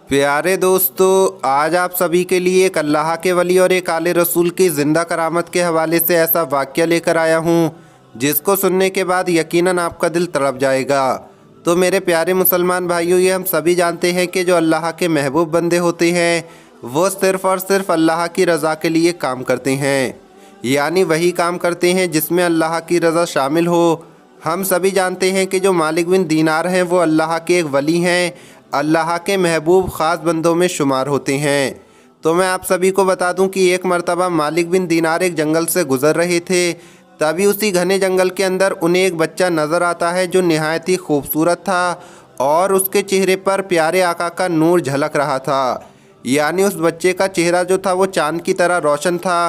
प्यारे दोस्तों, आज आप सभी के लिए एक अल्लाह के वली और एक आले रसूल की ज़िंदा करामत के हवाले से ऐसा वाक़या लेकर आया हूँ जिसको सुनने के बाद यकीनन आपका दिल तड़प जाएगा। तो मेरे प्यारे मुसलमान भाइयों, ये हम सभी जानते हैं कि जो अल्लाह के महबूब बंदे होते हैं वो सिर्फ़ और सिर्फ अल्लाह की रज़ा के लिए काम करते हैं, यानी वही काम करते हैं जिसमें अल्लाह की रज़ा शामिल हो। हम सभी जानते हैं कि जो मालिक बिन दीनार हैं वो अल्लाह के एक वली हैं, अल्लाह के महबूब ख़ास बंदों में शुमार होते हैं। तो मैं आप सभी को बता दूं कि एक मर्तबा मालिक बिन दीनार एक जंगल से गुज़र रहे थे। तभी उसी घने जंगल के अंदर उन्हें एक बच्चा नज़र आता है जो निहायत ही खूबसूरत था और उसके चेहरे पर प्यारे आका का नूर झलक रहा था। यानी उस बच्चे का चेहरा जो था वो चाँद की तरह रोशन था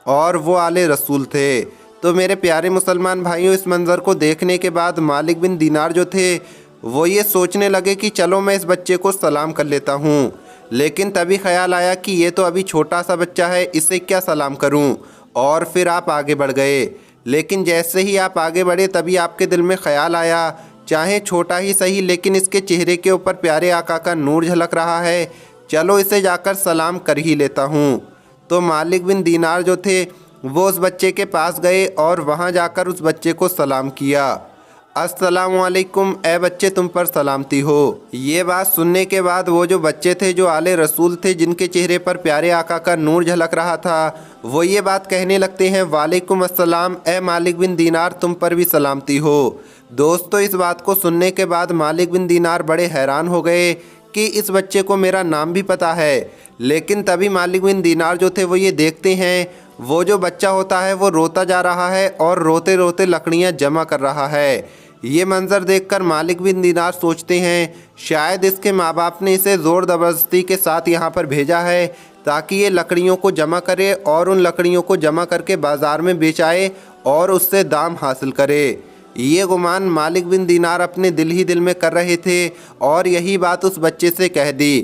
और वो आले रसूल थे। तो मेरे प्यारे मुसलमान भाइयों, इस मंज़र को देखने के बाद मालिक बिन दीनार जो थे वो ये सोचने लगे कि चलो मैं इस बच्चे को सलाम कर लेता हूँ। लेकिन तभी ख्याल आया कि ये तो अभी छोटा सा बच्चा है, इसे क्या सलाम करूँ। और फिर आप आगे बढ़ गए। लेकिन जैसे ही आप आगे बढ़े तभी आपके दिल में ख्याल आया, चाहे छोटा ही सही लेकिन इसके चेहरे के ऊपर प्यारे आका का नूर झलक रहा है, चलो इसे जाकर सलाम कर ही लेता हूँ। तो मालिक बिन दीनार जो थे वो उस बच्चे के पास गए और वहाँ जाकर उस बच्चे को सलाम किया। अस्सलामुअलैकुम, ए बच्चे तुम पर सलामती हो। ये बात सुनने के बाद वो जो बच्चे थे, जो आले रसूल थे, जिनके चेहरे पर प्यारे आका का नूर झलक रहा था, वो ये बात कहने लगते हैं, वालेकुम अस्सलाम, ए मालिक बिन दीनार तुम पर भी सलामती हो। दोस्तों, इस बात को सुनने के बाद मालिक बिन दीनार बड़े हैरान हो गए कि इस बच्चे को मेरा नाम भी पता है। लेकिन तभी मालिक बिन दीनार जो थे वो ये देखते हैं, वो जो बच्चा होता है वो रोता जा रहा है और रोते रोते लकड़ियाँ जमा कर रहा है। ये मंज़र देखकर मालिक बिन दीनार सोचते हैं शायद इसके माँ बाप ने इसे ज़ोर ज़बरदस्ती के साथ यहाँ पर भेजा है ताकि ये लकड़ियों को जमा करे और उन लकड़ियों को जमा करके बाज़ार में बेचाए और उससे दाम हासिल करे। ये गुमान मालिक बिन दीनार अपने दिल ही दिल में कर रहे थे और यही बात उस बच्चे से कह दी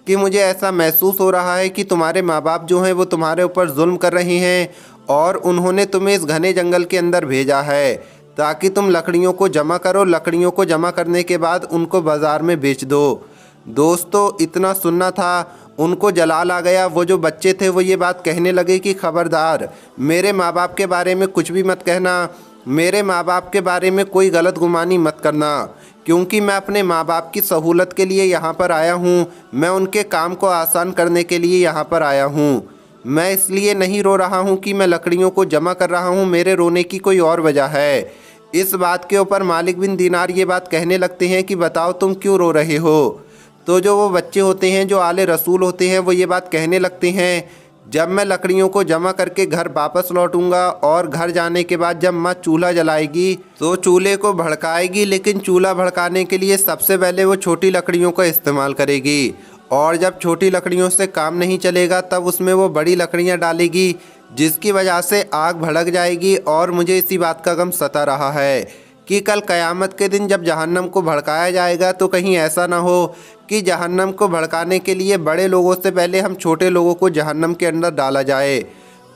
कि मुझे ऐसा महसूस हो रहा है कि तुम्हारे माँ बाप जो हैं वो तुम्हारे ऊपर जुल्म कर रहे हैं और उन्होंने तुम्हें इस घने जंगल के अंदर भेजा है ताकि तुम लकड़ियों को जमा करो। लकड़ियों को जमा करने के बाद उनको बाज़ार में बेच दो। दोस्तों, इतना सुनना था उनको जलाल आ गया। वो जो बच्चे थे वो ये बात कहने लगे कि खबरदार, मेरे माँ बाप के बारे में कुछ भी मत कहना, मेरे माँ बाप के बारे में कोई गलत गुमानी मत करना, क्योंकि मैं अपने माँ बाप की सहूलत के लिए यहाँ पर आया हूँ। मैं उनके काम को आसान करने के लिए यहाँ पर आया हूँ। मैं इसलिए नहीं रो रहा हूँ कि मैं लकड़ियों को जमा कर रहा हूँ, मेरे रोने की कोई और वजह है। इस बात के ऊपर मालिक बिन दीनार ये बात कहने लगते हैं कि बताओ तुम क्यों रो रहे हो। तो जो वो बच्चे होते हैं, जो आले रसूल होते हैं, वो ये बात कहने लगते हैं, जब मैं लकड़ियों को जमा करके घर वापस लौटूंगा और घर जाने के बाद जब माँ चूल्हा जलाएगी तो चूल्हे को भड़काएगी, लेकिन चूल्हा भड़काने के लिए सबसे पहले वो छोटी लकड़ियों का इस्तेमाल करेगी और जब छोटी लकड़ियों से काम नहीं चलेगा तब उसमें वो बड़ी लकड़ियाँ डालेगी, जिसकी वजह से आग भड़क जाएगी। और मुझे इसी बात का गम सता रहा है कि कल क़यामत के दिन जब जहन्नम को भड़काया जाएगा तो कहीं ऐसा ना हो कि जहन्नम को भड़काने के लिए बड़े लोगों से पहले हम छोटे लोगों को जहन्नम के अंदर डाला जाए।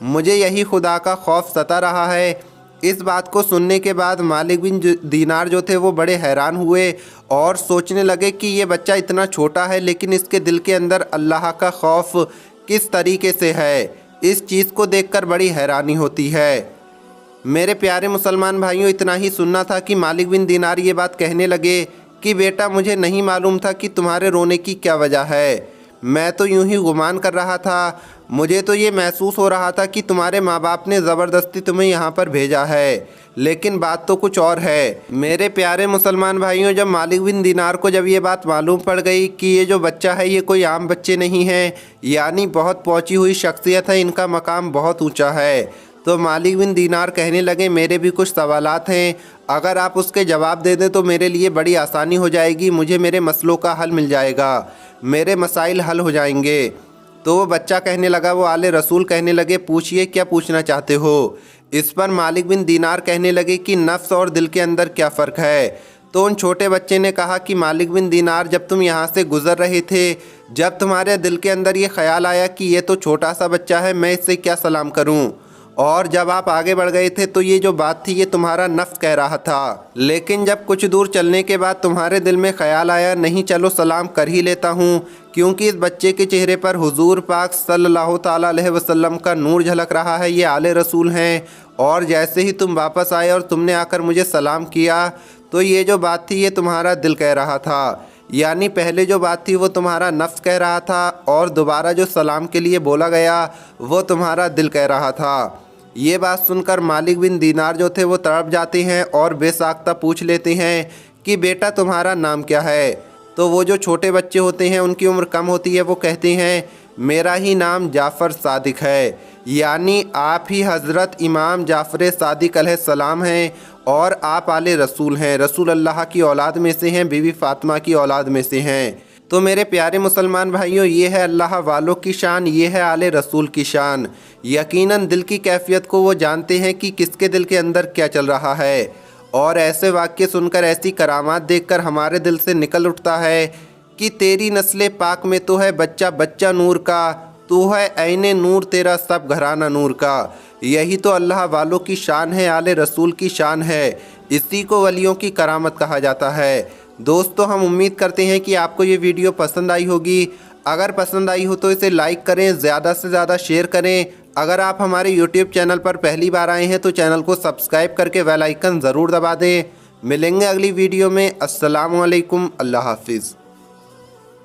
मुझे यही खुदा का खौफ सता रहा है। इस बात को सुनने के बाद मालिक बिन दीनार जो थे वो बड़े हैरान हुए और सोचने लगे कि ये बच्चा इतना छोटा है लेकिन इसके दिल के अंदर अल्लाह का खौफ किस तरीके से है। इस चीज़ को देखकर बड़ी हैरानी होती है। मेरे प्यारे मुसलमान भाइयों, इतना ही सुनना था कि मालिक बिन दीनार ये बात कहने लगे कि बेटा, मुझे नहीं मालूम था कि तुम्हारे रोने की क्या वजह है। मैं तो यूं ही गुमान कर रहा था। मुझे तो ये महसूस हो रहा था कि तुम्हारे माँ बाप ने ज़बरदस्ती तुम्हें यहाँ पर भेजा है, लेकिन बात तो कुछ और है। मेरे प्यारे मुसलमान भाइयों, जब मालिक बिन दीनार को जब ये बात मालूम पड़ गई कि ये जो बच्चा है ये कोई आम बच्चे नहीं हैं, यानी बहुत पहुँची हुई शख्सियत है, इनका मकाम बहुत ऊँचा है, तो मालिक बिन दीनार कहने लगे, मेरे भी कुछ सवालात हैं, अगर आप उसके जवाब दे दें तो मेरे लिए बड़ी आसानी हो जाएगी, मुझे मेरे मसलों का हल मिल जाएगा, मेरे मसाइल हल हो जाएंगे। तो वो बच्चा कहने लगा, वो आले रसूल कहने लगे, पूछिए क्या पूछना चाहते हो। इस पर मालिक बिन दीनार कहने लगे कि नफ्स और दिल के अंदर क्या फ़र्क है। तो उन छोटे बच्चे ने कहा कि मालिक बिन दीनार, जब तुम यहाँ से गुज़र रहे थे, जब तुम्हारे दिल के अंदर ये ख्याल आया कि ये तो छोटा सा बच्चा है, मैं इससे क्या सलाम करूँ, और जब आप आगे बढ़ गए थे तो ये जो बात थी ये तुम्हारा नफ्स कह रहा था। लेकिन जब कुछ दूर चलने के बाद तुम्हारे दिल में ख्याल आया नहीं चलो सलाम कर ही लेता हूँ, क्योंकि इस बच्चे के चेहरे पर हुजूर पाक सल्लल्लाहु ताला अलैहि वसल्लम का नूर झलक रहा है, ये आले रसूल हैं। और जैसे ही तुम वापस आए और तुमने आकर मुझे सलाम किया तो ये जो बात थी ये तुम्हारा दिल कह रहा था। यानी पहले जो बात थी वो तुम्हारा नफ्स कह रहा था और दोबारा जो सलाम के लिए बोला गया वो तुम्हारा दिल कह रहा था। ये बात सुनकर मालिक बिन दीनार जो थे वो तड़प जाते हैं और बेसाख्ता पूछ लेते हैं कि बेटा तुम्हारा नाम क्या है। तो वो जो छोटे बच्चे होते हैं उनकी उम्र कम होती है, वो कहते हैं मेरा ही नाम जाफ़र सादिक है, यानी आप ही हज़रत इमाम जाफ़र सादिक अलैहिस्सलाम हैं और आप आले रसूल हैं, रसूल अल्लाह की औलाद में से हैं, बीवी फ़ातिमा की औलाद में से हैं। तो मेरे प्यारे मुसलमान भाइयों, ये है अल्लाह वालों की शान, ये है आले रसूल की शान। यकीनन दिल की कैफियत को वो जानते हैं कि किसके दिल के अंदर क्या चल रहा है। और ऐसे वाक्य सुनकर, ऐसी करामात देखकर हमारे दिल से निकल उठता है कि तेरी नस्ल पाक में तो है बच्चा बच्चा नूर का, तू है ऐने नूर तेरा सब घराना नूर का। यही तो अल्लाह वालों की शान है, आले रसूल की शान है, इसी को वलियों की करामत कहा जाता है। दोस्तों, हम उम्मीद करते हैं कि आपको ये वीडियो पसंद आई होगी। अगर पसंद आई हो तो इसे लाइक करें, ज़्यादा से ज़्यादा शेयर करें। अगर आप हमारे YouTube चैनल पर पहली बार आए हैं तो चैनल को सब्सक्राइब करके बेल आइकन ज़रूर दबा दें। मिलेंगे अगली वीडियो में। अस्सलामु अलैकुम, अल्लाह हाफिज़।